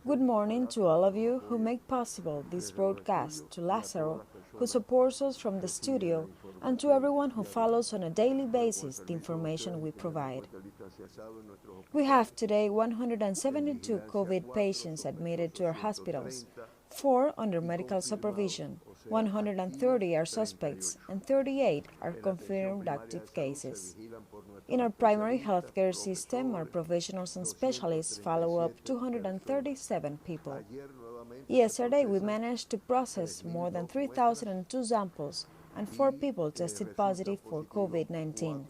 Good morning to all of you who make possible this broadcast, to Lázaro, who supports us from the studio, and to everyone who follows on a daily basis the information we provide. We have today 172 COVID patients admitted to our hospitals, 4 under medical supervision, 130 are suspects, and 38 are confirmed active cases. In our primary healthcare system, our professionals and specialists follow up 237 people. Yesterday, we managed to process more than 3,002 samples, and 4 people tested positive for COVID-19.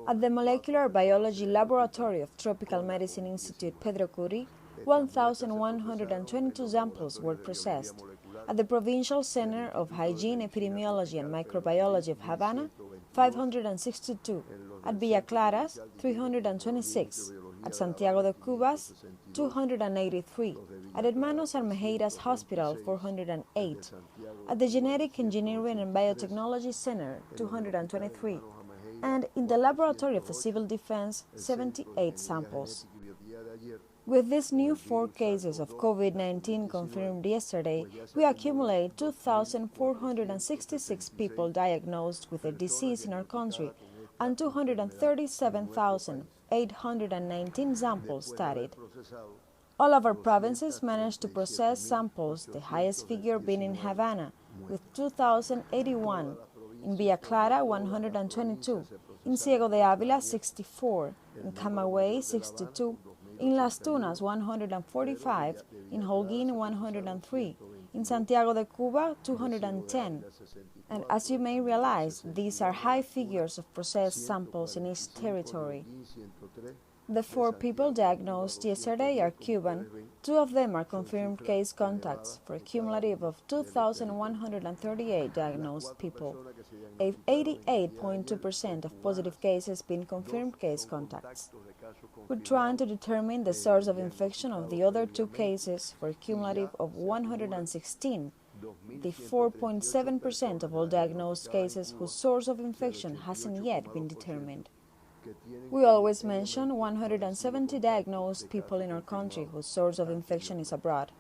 At the Molecular Biology Laboratory of Tropical Medicine Institute Pedro Curi, 1,122 samples were processed. At the Provincial Center of Hygiene, Epidemiology and Microbiology of Havana, 562. At Villa Claras, 326. At Santiago de Cubas, 283. At Hermanos Armejeiras Hospital, 408. At the Genetic Engineering and Biotechnology Center, 223. And in the Laboratory of the Civil Defense, 78 samples. With these new 4 cases of COVID-19 confirmed yesterday, we accumulate 2,466 people diagnosed with the disease in our country and 237,819 samples studied. All of our provinces managed to process samples, the highest figure being in Havana, with 2,081, in Villa Clara 122, in Ciego de Ávila 64, in Camagüey 62, in Las Tunas 145, in Holguín 103, in Santiago de Cuba 210. And as you may realize, these are high figures of processed samples in each territory. The 4 people diagnosed yesterday are Cuban. 2 of them are confirmed case contacts, for a cumulative of 2,138 diagnosed people, 88.2% of positive cases being confirmed case contacts. We're trying to determine the source of infection of the other 2 cases, for a cumulative of 116, the 4.7% of all diagnosed cases whose source of infection hasn't yet been determined. We always mention 170 diagnosed people in our country whose source of infection is abroad.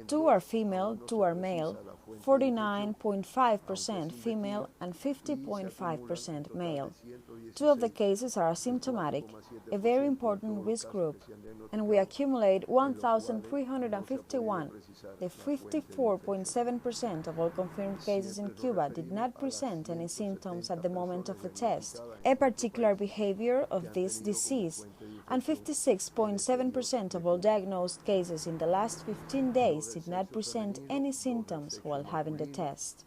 2 are female, 2 are male, 49.5% female and 50.5% male. 2 of the cases are asymptomatic, a very important risk group, and we accumulate 1,351. The 54.7% of all confirmed cases in Cuba did not present any symptoms at the moment of the test, a particular behavior of this disease, and 56.7% of all diagnosed cases in the last 15 days did not present any symptoms while having the test.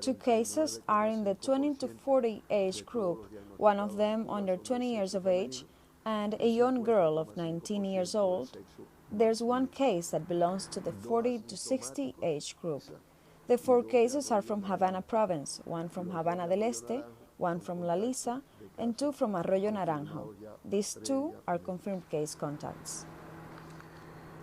2 cases are in the 20 to 40 age group, one of them under 20 years of age, and a young girl of 19 years old. There's 1 case that belongs to the 40 to 60 age group. The 4 cases are from Havana province, 1 from Havana del Este, 1 from La Lisa, and 2 from Arroyo Naranjo. These 2 are confirmed case contacts.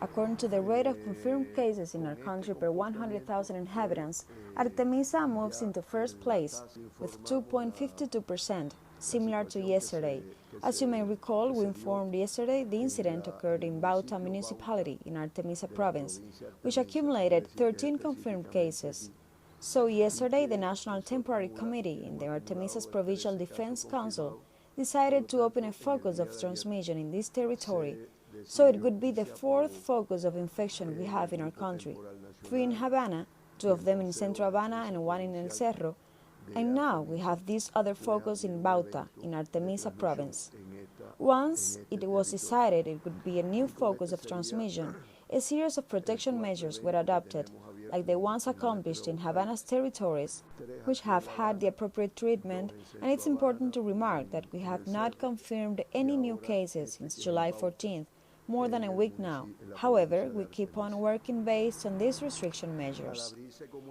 According to the rate of confirmed cases in our country per 100,000 inhabitants, Artemisa moves into first place with 2.52%, similar to yesterday. As you may recall, we informed yesterday the incident occurred in Bauta municipality in Artemisa province, which accumulated 13 confirmed cases. So yesterday, the National Temporary Committee in the Artemisa's Provincial Defense Council decided to open a focus of transmission in this territory, so it would be the 4th focus of infection we have in our country, 3 in Havana, 2 of them in Centro Habana and 1 in El Cerro, and now we have this other focus in Bauta, in Artemisa province. Once it was decided it would be a new focus of transmission, a series of protection measures were adopted, like the ones accomplished in Havana's territories, which have had the appropriate treatment, and it's important to remark that we have not confirmed any new cases since July 14th, more than a week now. However, we keep on working based on these restriction measures.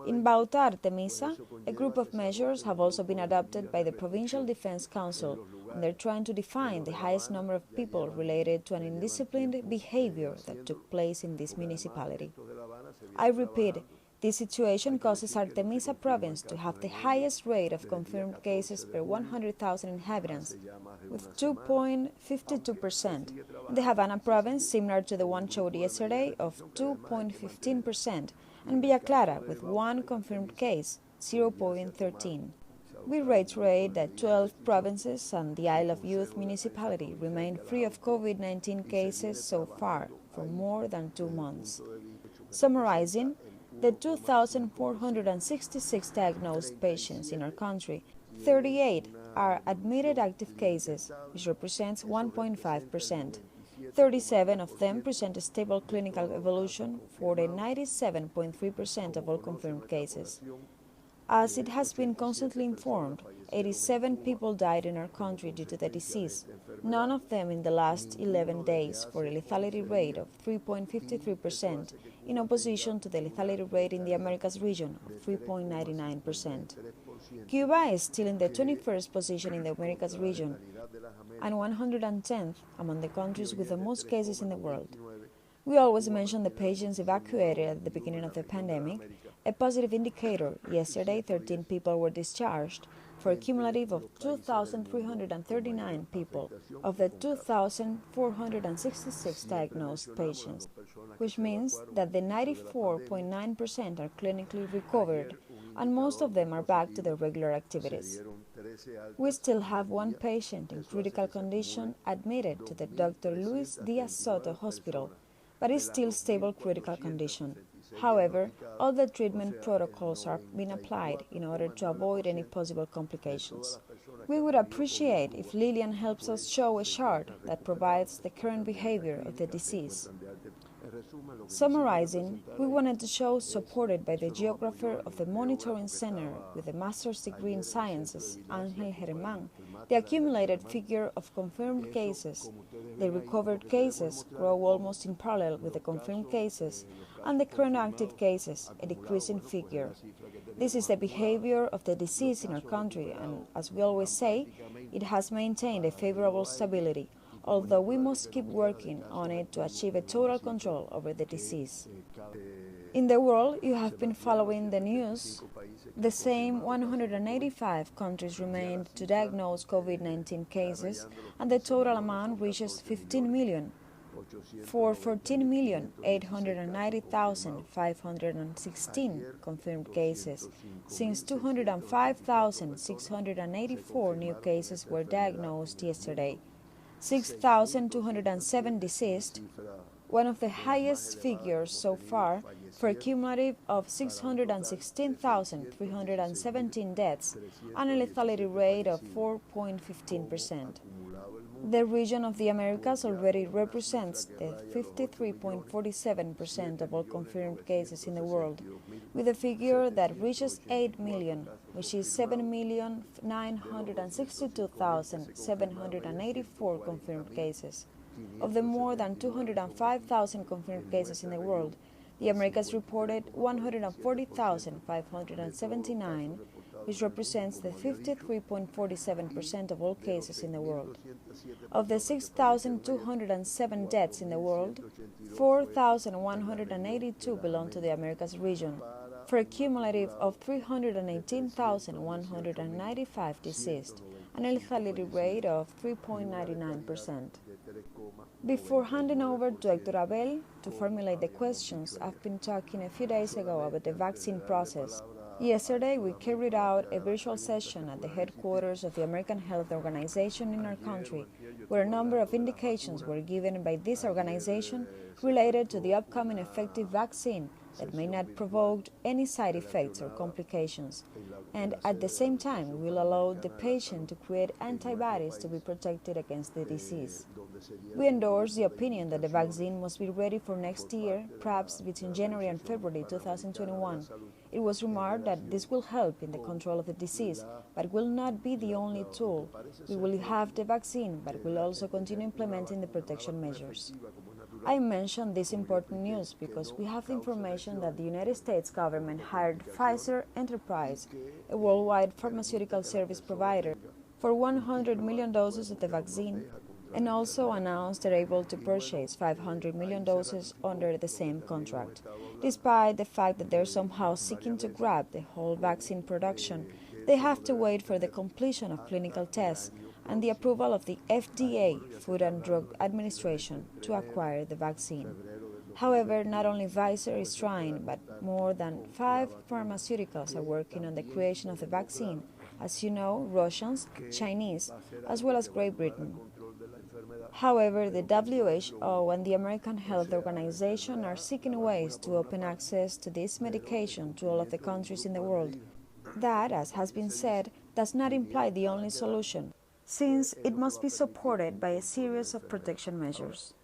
In Bauta, Artemisa, a group of measures have also been adopted by the Provincial Defense Council, and they're trying to define the highest number of people related to an indisciplined behavior that took place in this municipality. I repeat, This situation causes Artemisa province to have the highest rate of confirmed cases per 100,000 inhabitants, with 2.52%, and the Havana province, similar to the one showed yesterday, of 2.15%, and Villa Clara with one confirmed case, 0.13. We reiterate that 12 provinces and the Isle of Youth municipality remain free of COVID-19 cases so far for more than 2 months. Summarizing, the 2,466 diagnosed patients in our country, 38 are admitted active cases, which represents 1.5%. 37 of them present a stable clinical evolution for the 97.3% of all confirmed cases. As it has been constantly informed, 87 people died in our country due to the disease, none of them in the last 11 days, for a lethality rate of 3.53%, in opposition to the lethality rate in the Americas region of 3.99%. Cuba is still in the 21st position in the Americas region and 110th among the countries with the most cases in the world. We always mention the patients evacuated at the beginning of the pandemic. A positive indicator, yesterday 13 people were discharged for a cumulative of 2,339 people of the 2,466 diagnosed patients, which means that the 94.9% are clinically recovered and most of them are back to their regular activities. We still have one patient in critical condition admitted to the Dr. Luis Diaz Soto Hospital, but is still stable critical condition. However, all the treatment protocols are being applied in order to avoid any possible complications. We would appreciate if Lillian helps us show a chart that provides the current behavior of the disease. Summarizing, we wanted to show, supported by the geographer of the Monitoring Center with a master's degree in sciences, Ángel Germán, the accumulated figure of confirmed cases. The recovered cases grow almost in parallel with the confirmed cases, and the current active cases, a decreasing figure. This is the behavior of the disease in our country, and as we always say, it has maintained a favorable stability, although we must keep working on it to achieve a total control over the disease. In the world, you have been following the news. The same 185 countries remain to diagnose COVID-19 cases, and the total amount reaches 15 million. For 14,890,516 confirmed cases, since 205,684 new cases were diagnosed yesterday. 6,207 deceased, one of the highest figures so far, for a cumulative of 616,317 deaths and a lethality rate of 4.15%. The region of the Americas already represents the 53.47% of all confirmed cases in the world, with a figure that reaches 8 million, which is 7,962,784 confirmed cases. Of the more than 205,000 confirmed cases in the world, the Americas reported 140,579, which represents the 53.47% of all cases in the world. Of the 6,207 deaths in the world, 4,182 belong to the Americas region, for a cumulative of 318,195 deceased, and a lethality rate of 3.99%. Before handing over to Dr. Abel to formulate the questions, I've been talking a few days ago about the vaccine process. Yesterday, we carried out a virtual session at the headquarters of the American Health Organization in our country, where a number of indications were given by this organization related to the upcoming effective vaccine that may not provoke any side effects or complications, and at the same time will allow the patient to create antibodies to be protected against the disease. We endorse the opinion that the vaccine must be ready for next year, perhaps between January and February 2021. It was remarked that this will help in the control of the disease, but will not be the only tool. We will have the vaccine, but will also continue implementing the protection measures. I mention this important news because we have the information that the United States government hired Pfizer Enterprise, a worldwide pharmaceutical service provider, for 100 million doses of the vaccine, and also announced they're able to purchase 500 million doses under the same contract. Despite the fact that they're somehow seeking to grab the whole vaccine production, they have to wait for the completion of clinical tests and the approval of the FDA, Food and Drug Administration, to acquire the vaccine. However, not only Pfizer is trying, but more than 5 pharmaceuticals are working on the creation of the vaccine. As you know, Russians, Chinese, as well as Great Britain. However, the WHO and the American Health Organization are seeking ways to open access to this medication to all of the countries in the world. That, as has been said, does not imply the only solution, since it must be supported by a series of protection measures.